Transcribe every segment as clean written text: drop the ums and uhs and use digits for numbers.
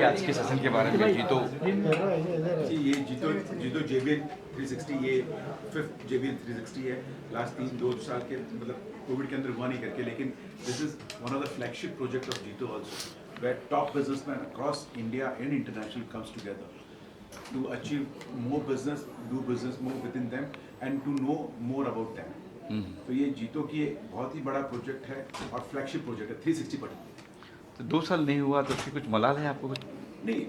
आज के सेशन के बारे में जीतो जी ये जीतो जीतो JBL 360 ये 5th JBL 360 है लास्ट 2 साल के मतलब कोविड के अंदर हुआ नहीं करके लेकिन this is one of the flagship project of JITO also where top businessman across India and international comes together to achieve more business, do business more within them and to know more about them. तो ये जीतो की एक बहुत ही बड़ा project है और flagship project है 360 पर। तो 2 साल नहीं हुआ तो फिर कुछ मलाल है आपको कुछ? नहीं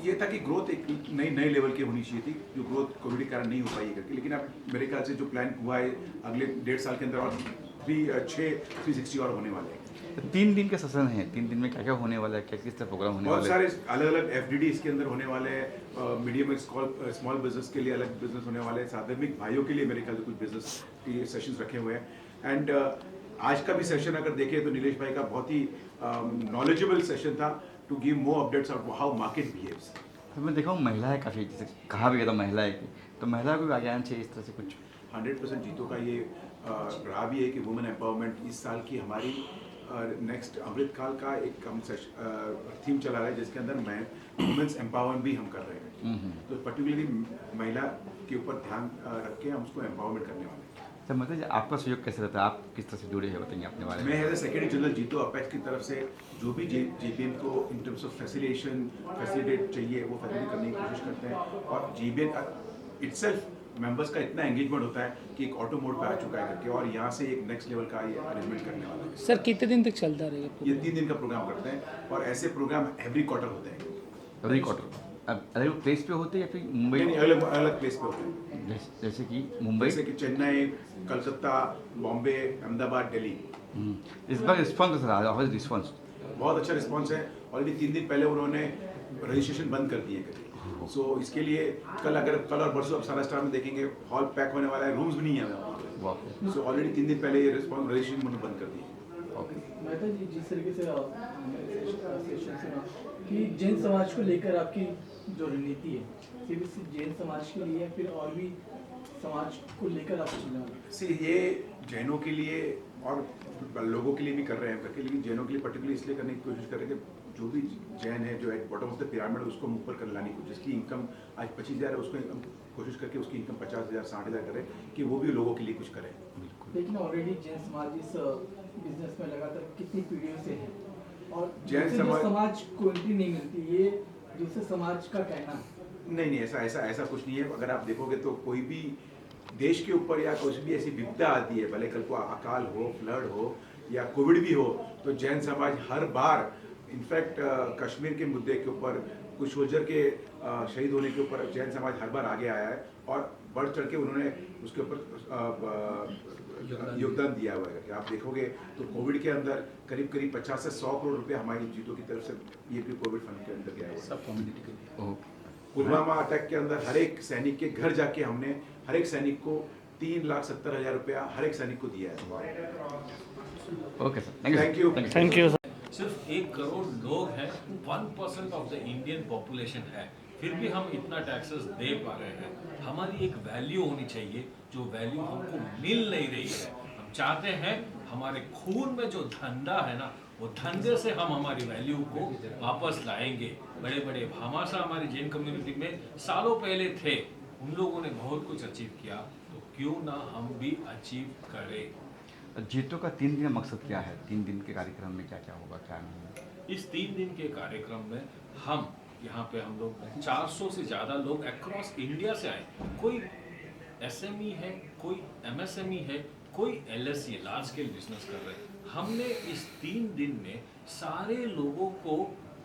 ये था कि ग्रोथ एक नई लेवल की होनी चाहिए थी जो ग्रोथ कोविड के कारण नहीं हो पाई करके लेकिन अब मेरे ख्याल से जो प्लान हुआ है अगले 1.5 साल के अंदर और 360 और होने वाले हैं। तो 3 दिन का सेशन है, 3 दिन में क्या क्या होने वाला है, क्या किस तरह प्रोग्राम होने बहुत वाला है? सारे अलग अलग FDD इसके अंदर होने वाले हैं मीडियम स्मॉल बिजनेस के लिए अलग बिजनेस होने वाले हैं सार्वजनिक भाइयों के लिए मेरे ख्याल से कुछ बिजनेस के सेशंस रखे हुए हैं एंड आज का भी सेशन अगर देखें तो नीलेश भाई का बहुत ही नॉलेजेबल सेशन था to give more updates of how market behaves. तो मैं देखा हूँ महिलाएं काफ़ी, जैसे कहा भी गया था महिलाएं की, तो महिलाओं को भी आगे आना चाहिए इस तरह से कुछ? 100% जीतो का ये रहा भी है कि वुमेन एम्पावरमेंट इस साल की हमारी नेक्स्ट अमृतकाल का एक हम थीम चला रहा है जिसके अंदर वुमेन्स एम्पावरमेंट भी हम कर रहे हैं तो पर्टिकुलरली महिला के ऊपर ध्यान रख के हम उसको एम्पावरमेंट करने वाले हैं। सर मतलब आपका सहयोग कैसे रहता है, आप किस तरह से जुड़े हैं, बताएंगे अपने बारे में? मैं एज ए सेक्रेटरी जनरल जीतो अपेक्स की तरफ से जो भी JBL को इन टर्म्स ऑफ फैसिलिटेट चाहिए वो फैसिलिटेट करने की कोशिश करते हैं और JBL इटसेल्फ मेंबर्स का इतना एंगेजमेंट होता है कि एक ऑटो मोड पे आ चुका है करके और यहाँ से एक नेक्स्ट लेवल का ये अरेंजमेंट करने वाला है। सर कितने दिन तक चलता रहेगा? ये 3 दिन का प्रोग्राम करते हैं और ऐसे प्रोग्राम एवरी क्वार्टर होते हैं। एवरी क्वार्टर अलग प्लेस पे होते हैं या फिर मुंबई? नहीं अलग अलग प्लेस पे होते हैं जैसे कि मुंबई, जैसे कि चेन्नई, कलकत्ता, बॉम्बे, अहमदाबाद, दिल्ली। इस बार रिस्पॉन्स कैसा रहा? रिस्पॉन्स बहुत अच्छा रिस्पॉन्स है। ऑलरेडी 3 दिन पहले उन्होंने रजिस्ट्रेशन बंद कर दिए सो इसके लिए कल और परसों आप सारा स्टार में देखेंगे हॉल पैक होने वाला है, रूम्स भी नहीं है सो ऑलरेडी 3 दिन पहले ये रिस्पॉन्स रजिस्ट्रेशन उन्होंने बंद कर दिए। मेहता जी जिस तरीके से सेशन सुना कि जैन समाज को लेकर आपकी जो रणनीति है सिर्फ जैन समाज के लिए फिर और भी समाज को लेकर आप चलने वाले? ये जैनों के लिए और लोगों के लिए भी कर रहे हैं करके लेकिन जैनों के लिए पर्टिकुलरली इसलिए करने की कोशिश कर रहे हैं कि जो भी जैन है जो at bottom of the pyramid है उसको ऊपर कर लाने की जिसकी इनकम आज 25,000 है उसको कोशिश करके उसकी इनकम 50,000 60,000 करे कि वो भी लोगों के लिए कुछ करे। लेकिन ऑलरेडी जैन समाज इस बिजनेस में लगातार कितनी पीढ़ियों से है और जैन समाज को एंट्री नहीं मिलती, ये दूसरे समाज का कहना नहीं ऐसा कुछ नहीं है। अगर आप देखोगे तो कोई भी देश के ऊपर या कुछ भी ऐसी विपदा आती है भले कल को अकाल हो, फ्लड हो या कोविड भी हो तो जैन समाज हर बार इनफैक्ट कश्मीर के मुद्दे के ऊपर कुछ सोल्जर के शहीद होने के ऊपर जैन समाज हर बार आगे आया है और बढ़ चढ़ के उन्होंने उसके ऊपर योगदान दिया हुआ है। आप देखोगे तो कोविड के अंदर करीब 50 से 100 करोड़ रुपए हमारी जीतो की तरफ से ये भी कोविड फंड के अंदर गया हुआ है। सब कम्युनिटी के लिए पुलवामा अटैक के अंदर हर एक सैनिक के घर जाके हमने हर एक सैनिक को 3,70,000 रुपया हर एक सैनिक को दिया है। Okay sir, thank you. सिर्फ 1 करोड़ लोग हैं, 1% ऑफ द इंडियन पॉपुलेशन है, फिर भी हम इतना टैक्सेस दे पा रहे हैं। हमारी एक वैल्यू होनी चाहिए जो वैल्यू हमको मिल नहीं रही है। हम चाहते हैं हमारे खून में जो धंधा है ना वो धंधे से हम हमारी वैल्यू को वापस लाएंगे। बड़े बड़े भामाशाह हमारी जैन कम्युनिटी में सालों पहले थे, उन लोगों ने बहुत कुछ अचीव किया तो क्यों ना हम भी अचीव करें। जीतो का 3 दिन का मकसद क्या है? 3 दिन के कार्यक्रम में क्या क्या होगा, क्या नहीं? इस 3 दिन के कार्यक्रम में हम यहाँ पे हम लोग 400 से ज़्यादा लोग अक्रॉस इंडिया से आए। कोई SME है, कोई MSME है, कोई LSE लार्ज स्केल बिजनेस कर रहे हैं। हमने इस 3 दिन में सारे लोगों को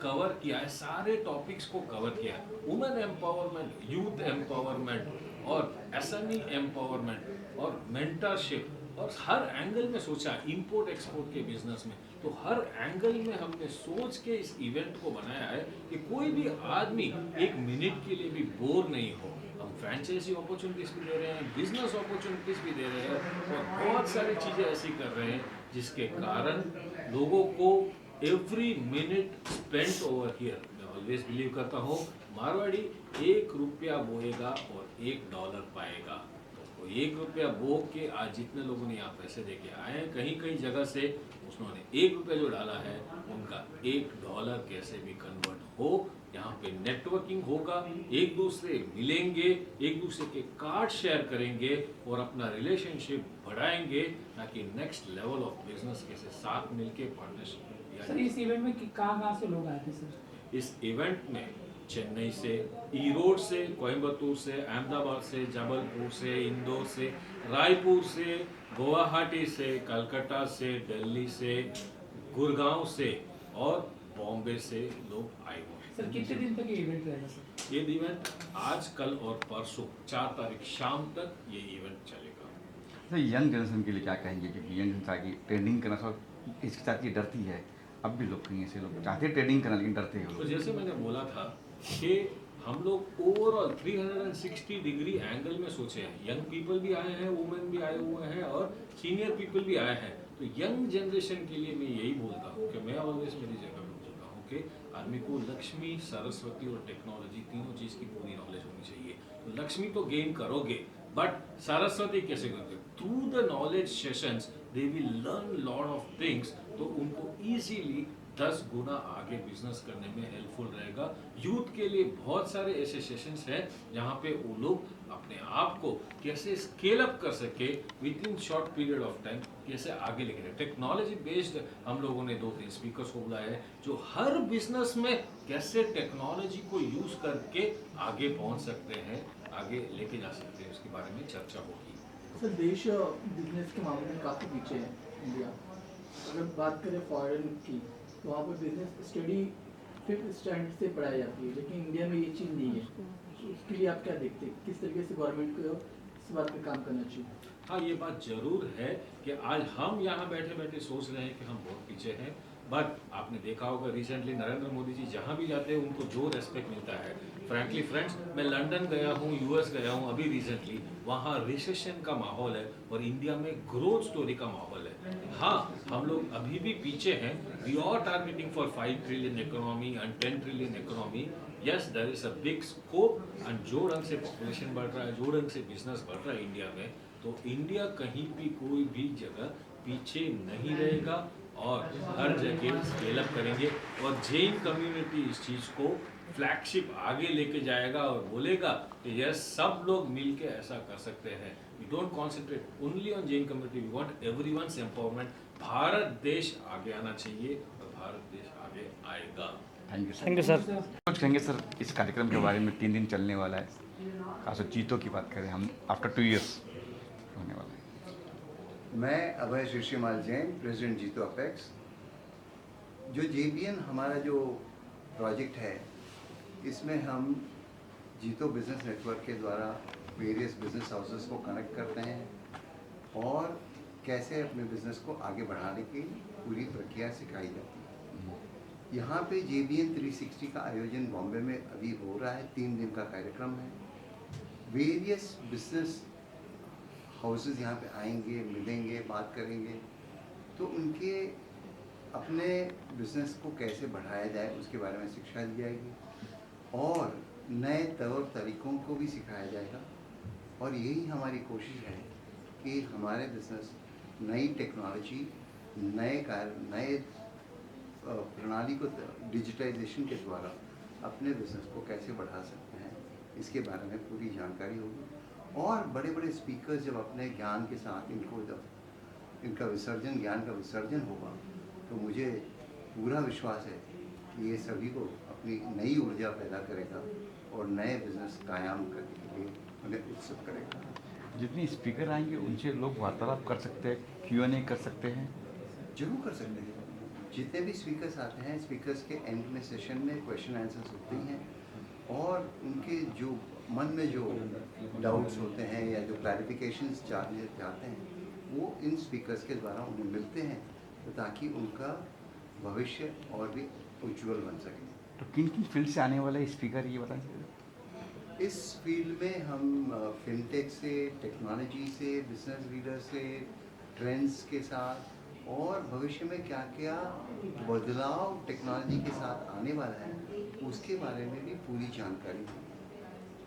कवर किया है, सारे टॉपिक्स को कवर किया है। वुमेन एम्पावरमेंट, यूथ एम्पावरमेंट और SME एम्पावरमेंट और मेंटरशिप और हर एंगल में सोचा, इंपोर्ट एक्सपोर्ट के बिजनेस में तो हर एंगल में हमने सोच के इस इवेंट को बनाया है कि कोई भी आदमी 1 मिनट के लिए भी बोर नहीं हो। हम फ्रेंचाइजी अपॉर्चुनिटीज भी दे रहे हैं, बिजनेस अपॉर्चुनिटीज भी दे रहे हैं और बहुत सारी चीज़ें ऐसी कर रहे हैं जिसके कारण लोगों को every minute spent over here. मैं ऑलवेज बिलीव करता हूँ मारवाड़ी 1 रुपया बोएगा और $1 पाएगा। तो 1 रुपया बो के आज जितने लोगों ने यहाँ पैसे दे के आए हैं कहीं कहीं जगह से उन्होंने 1 रुपया जो डाला है उनका $1 कैसे भी कन्वर्ट हो यहाँ पे नेटवर्किंग होगा, एक दूसरे मिलेंगे, एक दूसरे के कार्ड शेयर करेंगे और अपना रिलेशनशिप बढ़ाएंगे, ताकि नेक्स्ट लेवल ऑफ बिजनेस के साथ मिलके पार्टनरशिप। सर इस इवेंट में कहाँ से लोग आए थे सर? इस इवेंट में चेन्नई से, ईरोड से, कोयम्बतूर से, अहमदाबाद से, जबलपुर से, इंदौर से, रायपुर से, गुवाहाटी से, कलकत्ता से, दिल्ली से, गुड़गांव से और बॉम्बे से लोग आए हुए हैं। सर कितने दिन तक ये इवेंट रहेगा सर? ये इवेंट आज, कल और परसों 4 तारीख शाम तक ये इवेंट चलेगा। तो यंग जनरेशन के लिए क्या कहेंगे, क्योंकि यंग जनरेशन की ट्रेडिंग करना थोड़ा इसके साथ ये डरती है, अब भी लोग कहीं ऐसे लोग चाहते हैं ट्रेडिंग करना लेकिन डरते हैं तो लोग। जैसे मैंने बोला था कि हम लोग ओवरऑल 360 डिग्री एंगल में सोचे हैं। यंग पीपल भी आए हैं, वुमेन भी आए हुए हैं और सीनियर पीपल भी आए हैं। तो यंग जनरेशन के लिए मैं यही बोलता हूँ कि मैं ऑलवेज मेरी जगह पे बोलता हूँ कि आदमी को लक्ष्मी, सरस्वती और टेक्नोलॉजी तीनों चीज़ की पूरी नॉलेज होनी चाहिए। तो लक्ष्मी तो गेन करोगे, बट सरस्वती कैसे करोगे? Through the knowledge sessions they will learn lot of things, तो उनको इजीली 10 गुना आगे बिजनेस करने में हेल्पफुल रहेगा। यूथ के लिए बहुत सारे ऐसे सेशंस हैं जहाँ पे वो लोग अपने आप को कैसे स्केल अप कर सके with in short period of time, कैसे आगे लेके जाए। टेक्नोलॉजी बेस्ड हम लोगों ने 2-3 स्पीकर्स को बुलाया है जो हर बिजनेस में कैसे टेक्नोलॉजी को यूज करके आगे पहुंच सकते हैं, आगे लेके जा सकते हैं, उसके बारे में चर्चा होगी। सर देश बिजनेस के मामले में काफ़ी पीछे है इंडिया। अगर बात करें फॉरेन की, तो वहाँ पर बिजनेस स्टडी 5th स्टैंडर्ड से पढ़ाई जाती है, लेकिन इंडिया में ये चीज़ नहीं है। तो उसके लिए आप क्या देखते हैं, किस तरीके से गवर्नमेंट को इस बात पे काम करना चाहिए? हाँ, ये बात जरूर है कि आज हम यहाँ बैठे बैठे सोच रहे हैं कि हम बहुत पीछे हैं, बट आपने देखा होगा रिसेंटली नरेंद्र मोदी जी जहाँ भी जाते हैं उनको जो रेस्पेक्ट मिलता है। फ्रैंकली फ्रेंड्स, मैं लंदन गया हूँ, यूएस गया हूँ अभी रिसेंटली, वहाँ रिसेशन का माहौल है और इंडिया में ग्रोथ स्टोरी का माहौल है। हाँ, हम लोग अभी भी पीछे हैं। We are targeting for 5 trillion economy and 10 trillion economy. Yes, there is a big scope and जो ढंग से पॉपुलेशन बढ़ रहा है, जो ढंग से बिजनेस बढ़ रहा है इंडिया में, तो इंडिया कहीं भी कोई भी जगह पीछे नहीं रहेगा और हर जगह स्केल अप करेंगे। और जैन कम्युनिटी इस चीज़ को फ्लैगशिप आगे लेके जाएगा और बोलेगा कि यस, सब लोग मिलके ऐसा कर सकते हैं। We don't concentrate only on Jain community, we want everyone's empowerment. Bharat देश आगे आना चाहिए और भारत देश आगे आएगा। Thank you sir. Thank you sir. कुछ कहेंगे सर इस कार्यक्रम के बारे में? 3 दिन चलने वाला है, खासकर जीतों की बात करें हम, आफ्टर 2 इयर्स होने वाला है। मैं अभय शीर्षिमाल जैन, प्रेसिडेंट जीतो अपेक्स। जो JBN हमारा जो प्रोजेक्ट है, इसमें हम जीतो बिजनेस नेटवर्क के द्वारा वेरियस बिजनेस हाउसेस को कनेक्ट करते हैं और कैसे अपने बिजनेस को आगे बढ़ाने की पूरी प्रक्रिया सिखाई जाती है। यहाँ पे JBN 360 का आयोजन बॉम्बे में अभी हो रहा है, 3 दिन का कार्यक्रम है। वेरियस बिजनेस हाउसेस यहाँ पे आएंगे, मिलेंगे, बात करेंगे, तो उनके अपने बिजनेस को कैसे बढ़ाया जाए उसके बारे में शिक्षा दी जाएगी और नए तौर तरीक़ों को भी सिखाया जाएगा। और यही हमारी कोशिश है कि हमारे बिजनेस नई टेक्नोलॉजी, नए प्रणाली को डिजिटाइजेशन के द्वारा अपने बिजनेस को कैसे बढ़ा सकते हैं, इसके बारे में पूरी जानकारी होगी। और बड़े बड़े स्पीकर्स जब अपने ज्ञान के साथ इनका विसर्जन, ज्ञान का विसर्जन होगा, तो मुझे पूरा विश्वास है कि ये सभी को अपनी नई ऊर्जा पैदा करेगा और नए बिजनेस कायम करने के लिए उन्हें उत्सुक करेगा। जितनी स्पीकर आएंगे उनसे लोग वार्तालाप कर सकते हैं, Q&A कर सकते हैं। जरूर कर सकते हैं। जितने भी स्पीकर्स आते हैं, स्पीकर्स के एंड में सेशन में क्वेश्चन आंसर्स होते हैं और उनके जो मन में जो डाउट्स होते हैं या जो क्लैरिफिकेशंस चाहते हैं, वो इन स्पीकर्स के द्वारा उन्हें मिलते हैं, तो ताकि उनका भविष्य और भी उज्ज्वल बन सके। तो किन किन फील्ड से आने वाले स्पीकर ये बता सकते? इस फील्ड में हम फिनटेक से, टेक्नोलॉजी से, बिजनेस लीडर से, ट्रेंड्स के साथ और भविष्य में क्या क्या बदलाव टेक्नोलॉजी के साथ आने वाला है, उसके बारे में भी पूरी जानकारी दी।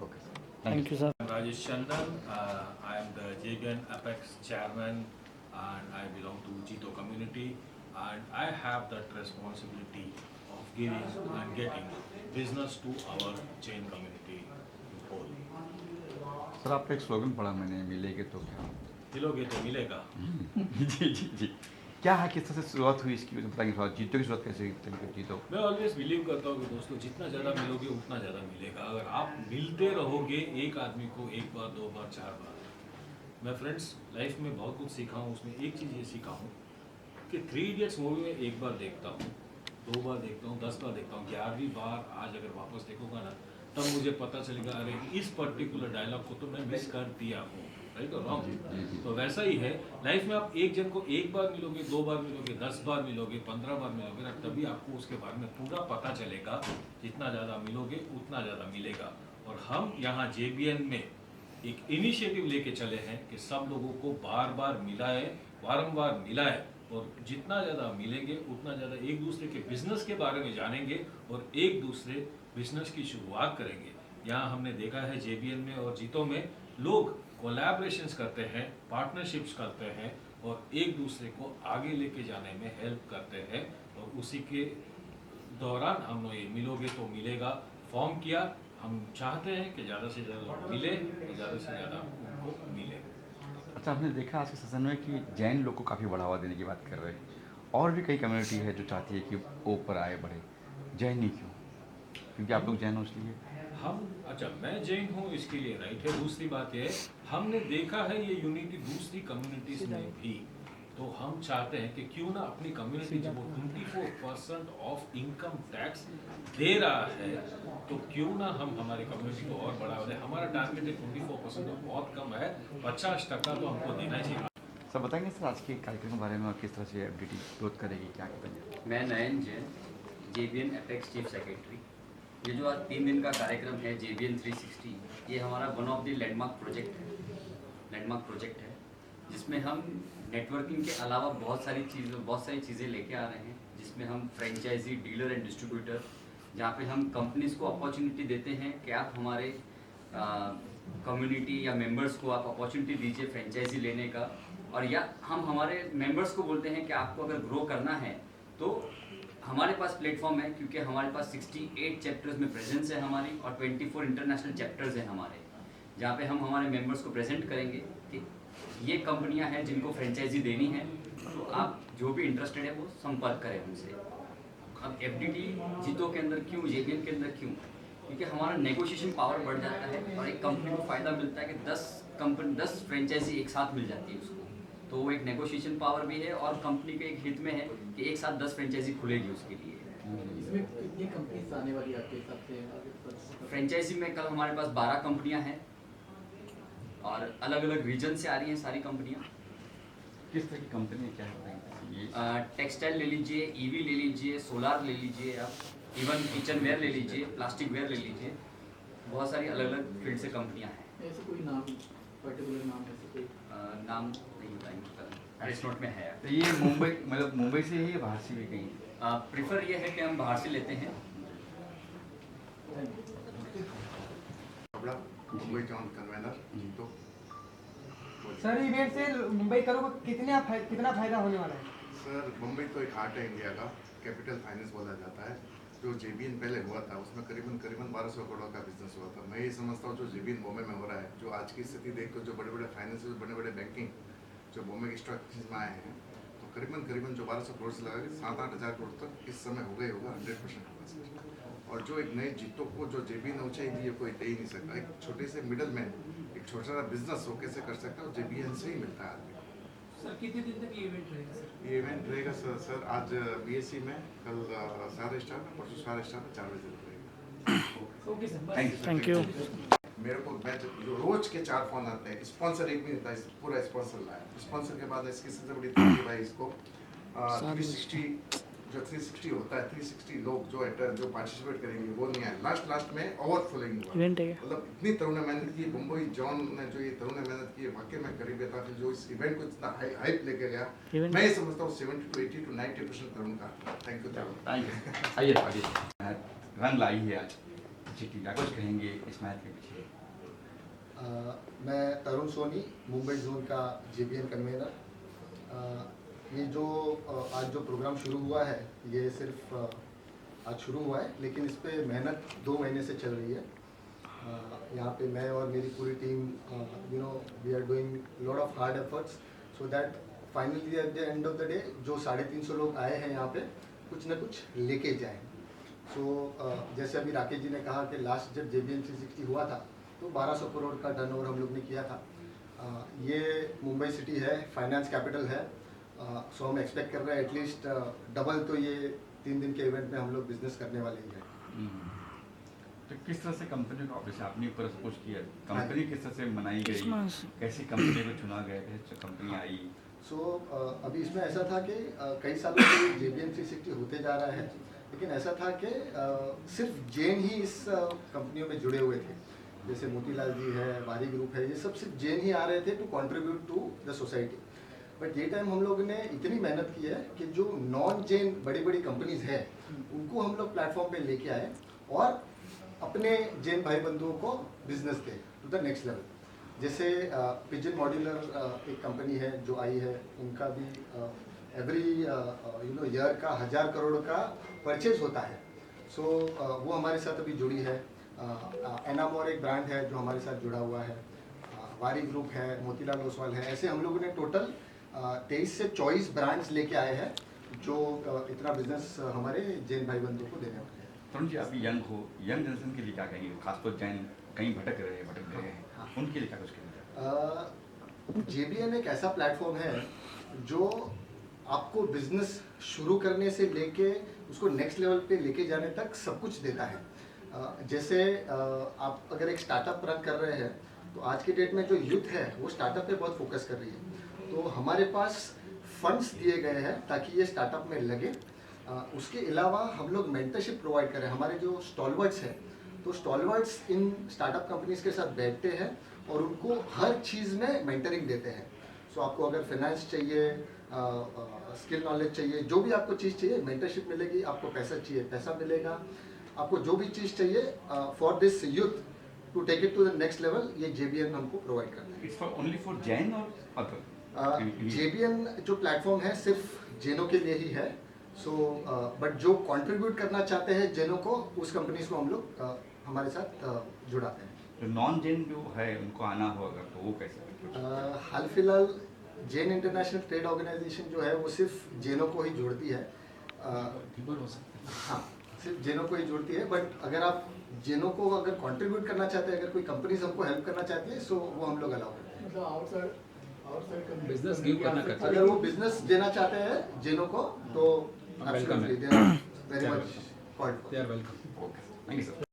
Okay sir, thank you sir. I'm Rajesh Chandan. I am the JBN Apex chairman and I belong to Jito community and I have that responsibility of giving and getting business to our Jain community whole. Sir आपका एक slogan पढ़ा मैंने, मिलेंगे तो क्या। मिलोगे तो मिलेगा। जी जी जी, क्या है, किस तरह से शुरुआत हुई इसकी, बताइए थोड़ा। जीतो की शुरुआत कैसे हुई, तरीके से जीतो। मैं ऑलवेज बिलीव करता हूँ कि दोस्तों जितना ज़्यादा मिलोगे उतना ज़्यादा मिलेगा। अगर आप मिलते रहोगे एक आदमी को एक बार, दो बार, चार बार। मैं फ्रेंड्स लाइफ में बहुत कुछ सीखा हूँ, उसमें एक चीज़ ये सीखा हूँ कि 3 इडियट्स मूवी में एक बार देखता हूँ, 2 बार देखता हूँ, 10 बार देखता हूँ, 11वीं बार आज अगर वापस देखूंगा ना, तब मुझे पता चलेगा अरे इस पर्टिकुलर डायलॉग को तो मैं मिस कर दिया हूँ, राइट और रॉन्ग। तो वैसा ही है लाइफ में, आप एक जन को एक बार मिलोगे, 2 बार मिलोगे, 10 बार मिलोगे, 15 बार मिलोगे ना, तभी आपको उसके बारे में पूरा पता चलेगा। जितना ज़्यादा मिलोगे उतना ज़्यादा मिलेगा। और हम यहाँ JBN में एक इनिशिएटिव लेके चले हैं कि सब लोगों को बार बार मिलाए, बारंबार मिलाए, और जितना ज़्यादा मिलेंगे उतना ज़्यादा एक दूसरे के बिजनेस के बारे में जानेंगे और एक दूसरे बिजनेस की शुरुआत करेंगे। यहाँ हमने देखा है JBN में और जीतो में लोग कोलैबोरेशंस करते हैं, पार्टनरशिप्स करते हैं और एक दूसरे को आगे लेके जाने में हेल्प करते हैं। और उसी के दौरान हम लोग ये मिलोगे तो मिलेगा फॉर्म किया। हम चाहते हैं कि ज़्यादा से ज़्यादा लोग मिले और ज़्यादा से ज़्यादा उनको मिले। अच्छा, आपने देखा आज के सेशन में कि जैन लोग को काफ़ी बढ़ावा देने की बात कर रहे हैं, और भी कई कम्युनिटी है जो चाहती है कि वो ऊपर आए, बढ़े। जैन नहीं क्यों? क्योंकि आप लोग जैन हो इसलिए। हम अच्छा, मैं जैन हूँ इसके लिए, राइट है। दूसरी बात ये हमने देखा है ये यूनिटी दूसरी कम्युनिटीज में भी, तो हम चाहते हैं कि क्यों ना अपनी कम्युनिटी जब वो 24% ऑफ इनकम टैक्स दे रहा है, तो क्यों ना हम हमारी कम्युनिटी को और बढ़ावा दें। हमारा टारगेट है 24%, तो बहुत कम है, 50% तो हमको देना चाहिए। सब बताएंगे सर आज के कार्यक्रम के बारे में और किस तरह से FDT ग्रोथ करेगी, क्या करेंगे। मैं Nayan Jain, JBN apex chief secretary. ये जो आज 3 दिन का कार्यक्रम है JBN 360, ये हमारा one of the landmark project है, जिसमें हम नेटवर्किंग के अलावा बहुत सारी चीज़ें लेके आ रहे हैं, जिसमें हम फ्रेंचाइजी, डीलर एंड डिस्ट्रीब्यूटर, जहाँ पे हम कंपनीज़ को अपॉर्चुनिटी देते हैं कि आप हमारे कम्युनिटी या मेंबर्स को आप अपॉर्चुनिटी दीजिए फ्रेंचाइजी लेने का। और या हम हमारे मेंबर्स को बोलते हैं कि आपको अगर ग्रो करना है तो हमारे पास प्लेटफॉर्म है, क्योंकि हमारे पास 68 चैप्टर्स में प्रेजेंस है हमारी, और 24 इंटरनेशनल चैप्टर्स हैं हमारे, जहाँ पे हम हमारे मेंबर्स को प्रेजेंट करेंगे कि ये कंपनियां हैं जिनको फ्रेंचाइजी देनी है, तो आप जो भी इंटरेस्टेड है वो संपर्क करें हमसे। अब FDT जीतो के अंदर क्यों, JBN के अंदर क्यों? क्योंकि हमारा नेगोशिएशन पावर बढ़ जाता है और एक कंपनी को फ़ायदा मिलता है कि 10 फ्रेंचाइजी एक साथ मिल जाती है उसको, तो वो एक नेगोशिएशन पावर भी है और कंपनी के एक हित में है कि एक साथ 10 फ्रेंचाइजी खुलेगी उसके लिए। इसमें कितनी कंपनीज आने वाली है आपके हिसाब से? फ्रेंचाइजी में कल हमारे पास 12 कंपनियां हैं और अलग अलग रीजन से आ रही हैं सारी कंपनियां। किस तरह की कंपनी क्या है? टेक्सटाइल ले लीजिए, EV ले लीजिए, सोलार ले लीजिए, आप इवन किचन वेयर ले लीजिए, प्लास्टिक वेयर ले लीजिए, बहुत सारी अलग अलग फील्ड से कंपनियां हैं। ऐसे कोई नाम, पर्टिकुलर नाम ऐसे कोई? नाम नहीं बताएंगे, प्रेस नोट में है। तो ये मुंबई, मतलब मुंबई से ही, बाहर से भी कहीं? प्रीफर ये है कि हम बाहर से लेते हैं। मुंबई टाउन कन्वेनर जीतो। सर इवेंट से मुंबई करो कितना फायदा होने वाला है? सर मुंबई तो एक हार्ट है इंडिया का, कैपिटल फाइनेंस बोला जाता है। जो JBN पहले हुआ था उसमें करीबन 1200 करोड़ का बिजनेस हुआ था। मैं ये समझता हूँ जो JBN बॉम्बे में हो रहा है, जो आज की स्थिति देख कर जो बड़े बड़े फाइनेंस, बड़े बड़े बैंकिंग जो बॉम्बे के स्टॉक एक्सचेंज में आए हैं, तो करीबन जो 1200 करोड़ से लगा के 7-8 हज़ार करोड़ तक इस समय हो गए होगा, 100% होगा सर। और जो एक नए जीतों को जो JBN ऊंचाई दी है कोई दे ही नहीं सकता। एक छोटे से मिडल मैन एक छोटा सा बिजनेस हो कैसे कर सकता है, और JBN से ही मिलता है आदमी। सर कितने दिन तक ये इवेंट रहेगा सर? ये इवेंट रहेगा सर आज BSC में, कल सारे स्टार में, परसों सारे स्टार में 4 बजे तक रहेगा। Okay sir, thank you. मेरे को मैं जो रोज के 4 फोन आते हैं, स्पॉन्सर एक भी नहीं था, पूरा स्पॉन्सर लाया। स्पॉन्सर के बाद इसकी सबसे बड़ी तकलीफ भाई इसको 360 जो 360 होता है, 360 लोग जो पार्टिसिपेट करेंगे वो नहीं आए। लास्ट में ओवरफ्लोइंग हुआ, मतलब इतनी तरुण मेहनत की मुंबई जॉन ने, जो ये तरुण मेहनत की वाकई में करीब था। फिर जो इस इवेंट को इतना हाइप लेके गया, मैं ये समझता हूँ 70 to 80 to 90% तरुण का। Thank you. आइए रन लाई है आज जीटी, क्या कुछ कहेंगे इस मैच के पीछे? मैं तरुण सोनी, मुंबई जोन का JBN कन्वेनर। ये जो आज जो प्रोग्राम शुरू हुआ है, ये सिर्फ आज शुरू हुआ है, लेकिन इस पे मेहनत 2 महीने से चल रही है। यहाँ पे मैं और मेरी पूरी team you know we are doing lot of hard efforts so that finally at the end of the day जो 350 लोग आए हैं यहाँ पे कुछ ना कुछ लेके जाएं। जैसे अभी राकेश जी ने कहा कि लास्ट जब JBN 360 हुआ था तो 1200 करोड़ का टर्नओवर हम लोग ने किया था। ये मुंबई सिटी है, फाइनेंस कैपिटल है, सो हम एक्सपेक्ट कर रहे हैं एटलीस्ट डबल तो ये 3 दिन के इवेंट में हम लोग बिजनेस करने वाले ही हैं। तो किस तरह से कंपनी को जैसे आपने ऊपर अप्रोच किया, कंपनी किस तरह से बनाई गई, कैसी कंपनी को चुना गया, कैसे कंपनी आई? अभी इसमें ऐसा था कि कई सालों से JBN 360 होते जा रहा है, लेकिन ऐसा था कि सिर्फ जैन ही इस कंपनियों में जुड़े हुए थे। जैसे मोतीलाल जी है, वारी ग्रुप है, ये सब सिर्फ जैन ही आ रहे थे to contribute to the society. But ये टाइम हम लोग ने इतनी मेहनत की है कि जो नॉन जैन बड़ी बड़ी कंपनीज है उनको हम लोग प्लेटफॉर्म पे लेके आए और अपने जैन भाई बंधुओं को बिजनेस दे टू द नेक्स्ट लेवल। जैसे पिजन मॉड्यूलर एक कंपनी है जो आई है, उनका भी एवरी ईयर का 1000 करोड़ का परचेज होता है। वो हमारे साथ अभी जुड़ी है। एनामोर एक ब्रांड है जो हमारे साथ जुड़ा हुआ है, वारी ग्रुप है, मोतीलाल ओसवाल है। ऐसे हम लोगों ने टोटल 23 से 24 ब्रांड्स लेके आए हैं जो इतना बिजनेस हमारे जैन भाई बंधुओं को देने वाले हैं। तरुण जी, अभी यंग हो, यंग जनरेशन के लिए क्या कहेंगे, खासतौर जैन कहीं भटक रहे हैं, उनके लिए क्या कुछ कहेंगे? JBN एक ऐसा प्लेटफॉर्म है जो आपको बिजनेस शुरू करने से लेके उसको नेक्स्ट लेवल पे लेके जाने तक सब कुछ देता है। जैसे आप अगर एक स्टार्टअप रन कर रहे हैं तो आज के डेट में जो यूथ है वो स्टार्टअप पे बहुत फोकस कर रही है, तो हमारे पास फंड्स दिए गए हैं ताकि ये स्टार्टअप में लगे। उसके अलावा हम लोग मेंटरशिप प्रोवाइड करें। हमारे जो स्टॉलवर्ड्स हैं तो स्टॉलवर्ड्स इन स्टार्टअप कंपनीज के साथ बैठते हैं और उनको हर चीज़ में मेंटरिंग देते हैं। आपको अगर फाइनेंस चाहिए, स्किल नॉलेज चाहिए, जो भी आपको चीज़ चाहिए मेंटरशिप मिलेगी। आपको पैसा चाहिए, पैसा मिलेगा। आपको जो भी चीज़ चाहिए for this youth to take it to the next level, ये JBN हमको प्रोवाइड करता है। It's for only for Jain और अदर? JBN जो प्लेटफॉर्म है सिर्फ जैनों के लिए ही है। बट जो कंट्रीब्यूट करना चाहते हैं जैनों को, उस कंपनीज को हम लोग हमारे साथ जुड़ाते हैं। तो नॉन जैन जो है उनको आना हो अगर तो वो कैसे? हाल फिलहाल जैन इंटरनेशनल ट्रेड ऑर्गेनाइजेशन जो है वो सिर्फ जैनों को ही जोड़ती है। हाँ, सिर्फ जैनों को ही जोड़ती है। बट अगर आप जैनों को अगर कंट्रीब्यूट करना चाहते हैं, अगर कोई कंपनीज हमको हेल्प करना चाहती है, सो वो हम लोग अलाउ करते हैं। मतलब आउटसाइड बिजनेस गिव करना करते अगर वो बिजनेस देना चाहते हैं जैनों को तो वेलकम है। Very much called. They are welcome. Okay, thank you sir.